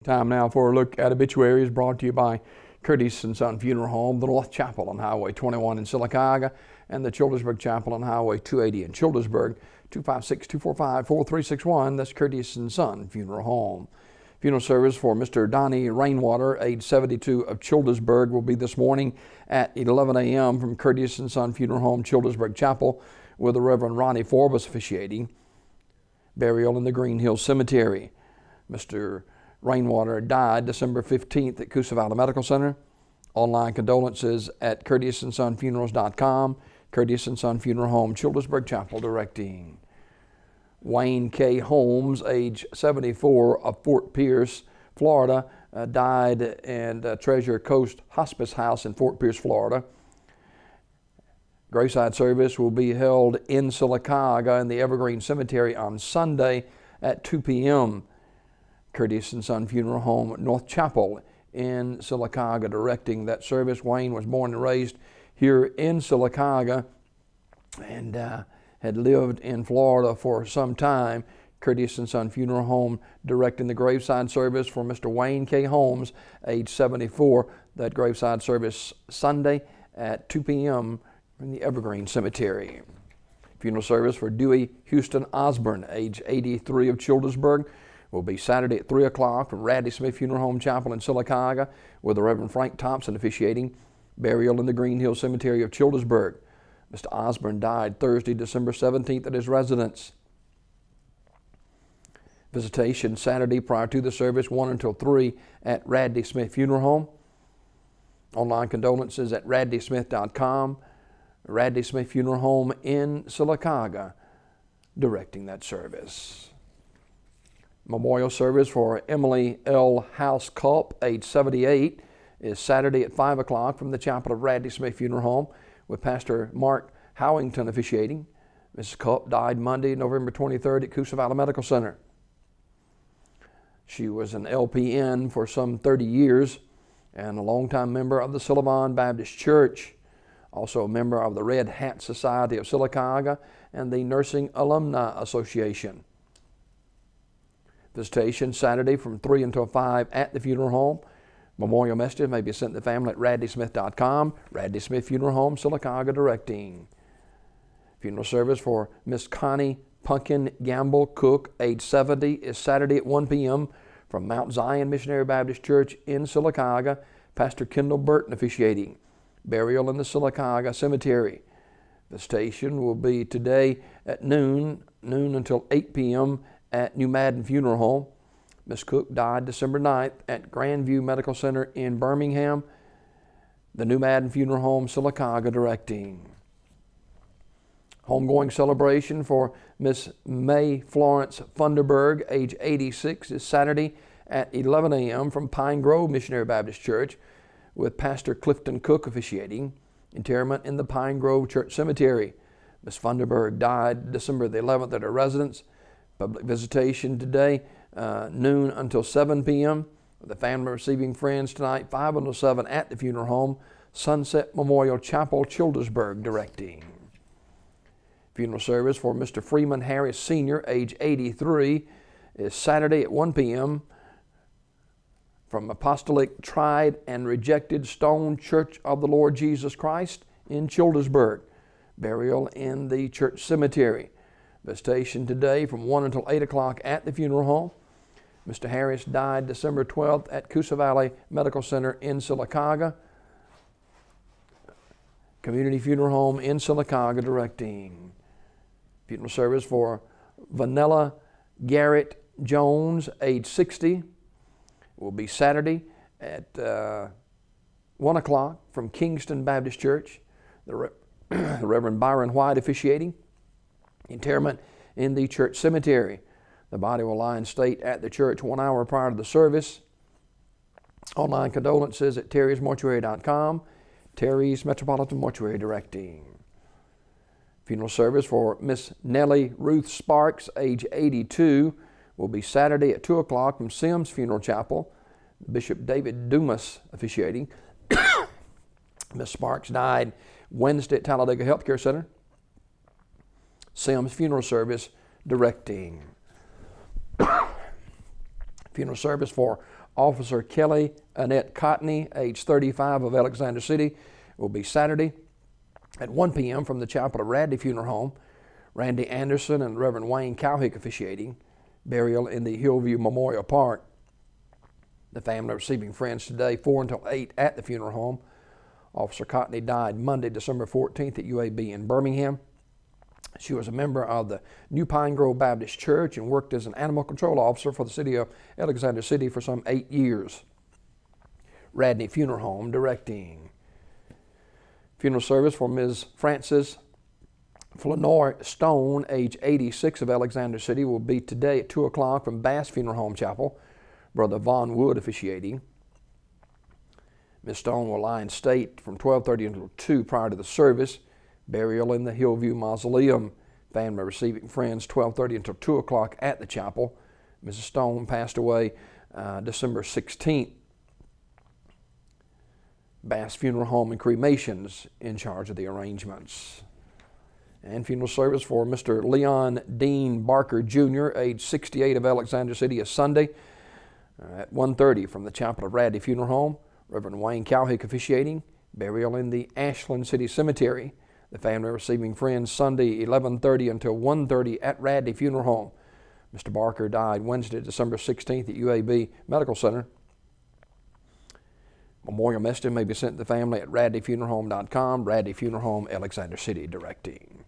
Time now for a look at obituaries brought to you by Curtis & Son Funeral Home, the North Chapel on Highway 21 in Sylacauga, and the Childersburg Chapel on Highway 280 in Childersburg. 256-245-4361. That's Curtis & Son Funeral Home. Funeral service for Mr. Donnie Rainwater, age 72, of Childersburg, will be this morning at 11 a.m. from Curtis & Son Funeral Home, Childersburg Chapel, with the Reverend Ronnie Forbes officiating. Burial in the Green Hill Cemetery. Mr. Rainwater died December 15th at Coosa Valley Medical Center. Online condolences at CurtisandSonFunerals.com. Curtis & Son Funeral Home, Childersburg Chapel, directing. Wayne K. Holmes, age 74, of Fort Pierce, Florida, died at Treasure Coast Hospice House in Fort Pierce, Florida. Graveside service will be held in Sylacauga in the Evergreen Cemetery on Sunday at 2 p.m. Curtis & Son Funeral Home, North Chapel in Sylacauga, directing that service. Wayne was born and raised here in Sylacauga and had lived in Florida for some time. Curtis & Son Funeral Home directing the graveside service for Mr. Wayne K. Holmes, age 74. That graveside service Sunday at 2 p.m. in the Evergreen Cemetery. Funeral service for Dewey Houston Osborne, age 83, of Childersburg, will be Saturday at 3 o'clock from Radley Smith Funeral Home Chapel in Sylacauga, with the Reverend Frank Thompson officiating. Burial in the Green Hill Cemetery of Childersburg. Mr. Osborne died Thursday, December 17th at his residence. Visitation Saturday prior to the service, 1 until 3 at Radley Smith Funeral Home. Online condolences at radleysmith.com. Radley Smith Funeral Home in Sylacauga directing that service. Memorial service for Emily L. House Culp, age 78, is Saturday at 5 o'clock from the chapel of Radley Smith Funeral Home, with Pastor Mark Howington officiating. Mrs. Culp died Monday, November 23rd at Coosa Valley Medical Center. She was an LPN for some 30 years and a longtime member of the Sullivan Baptist Church, also a member of the Red Hat Society of Sylacauga and the Nursing Alumni Association. Visitation Saturday from 3 until 5 at the funeral home. Memorial messages may be sent to the family at radleysmith.com. Radley Smith Funeral Home, Sylacauga, directing. Funeral service for Miss Connie Punkin Gamble Cook, age 70, is Saturday at 1 p.m. from Mount Zion Missionary Baptist Church in Sylacauga. Pastor Kendall Burton officiating. Burial in the Sylacauga Cemetery. Visitation will be today at noon until 8 p.m. at New Madden Funeral Home. Miss Cook died December 9th at Grandview Medical Center in Birmingham. The New Madden Funeral Home, Sylacauga, directing. Homegoing celebration for Miss May Florence Funderburg, age 86, is Saturday at 11 a.m. from Pine Grove Missionary Baptist Church, with Pastor Clifton Cook officiating. Interment in the Pine Grove Church Cemetery. Miss Funderburg died December the 11th at her residence. Public visitation today, noon until 7 p.m. The family receiving friends tonight, 5 until 7 at the funeral home. Sunset Memorial Chapel, Childersburg, directing. Funeral service for Mr. Freeman Harris Sr., age 83, is Saturday at 1 p.m. from Apostolic Tried and Rejected Stone Church of the Lord Jesus Christ in Childersburg. Burial in the church cemetery. Visitation today from 1 until 8 o'clock at the funeral home. Mr. Harris died December 12th at Coosa Valley Medical Center in Sylacauga. Community Funeral Home in Sylacauga, directing. Funeral service for Vanilla Garrett Jones, age 60, will be Saturday at 1 o'clock from Kingston Baptist Church. The Reverend Byron White officiating. Interment in the church cemetery. The body will lie in state at the church 1 hour prior to the service. Online condolences at terrysmortuary.com. Terry's Metropolitan Mortuary directing. Funeral service for Miss Nellie Ruth Sparks, age 82, will be Saturday at 2 o'clock from Sims Funeral Chapel. Bishop David Dumas officiating. Miss Sparks died Wednesday at Talladega Healthcare Center. Sims Funeral Service directing. Funeral service for Officer Kelly Annette Cotney, age 35, of Alexander City, will be Saturday at 1 p.m. from the chapel of Radley Funeral Home. Randy Anderson and Reverend Wayne Cowhick officiating. Burial in the Hillview Memorial Park. The family receiving friends today, 4 until 8 at the funeral home. Officer Cotney died Monday, December 14th at UAB in Birmingham. She was a member of the New Pine Grove Baptist Church and worked as an animal control officer for the city of Alexander City for some 8 years. Radney Funeral Home directing. Funeral service for Ms. Frances Flanor Stone, age 86, of Alexander City, will be today at 2 o'clock from Bass Funeral Home Chapel. Brother Von Wood officiating. Ms. Stone will lie in state from 12:30 until 2 prior to the service. Burial in the Hillview Mausoleum. Family receiving friends, 12:30 until 2 o'clock at the chapel. Mrs. Stone passed away December 16th. Bass Funeral Home and Cremations in charge of the arrangements. And funeral service for Mr. Leon Dean Barker Jr., age 68, of Alexander City, is Sunday at 1:30 from the chapel of Radley Funeral Home. Reverend Wayne Cowhick officiating. Burial in the Ashland City Cemetery. The family receiving friends Sunday 11:30 until 1:30 at Radley Funeral Home. Mr. Barker died Wednesday, December 16th at UAB Medical Center. Memorial message may be sent to the family at radleyfuneralhome.com. Radley Funeral Home, Alexander City directing.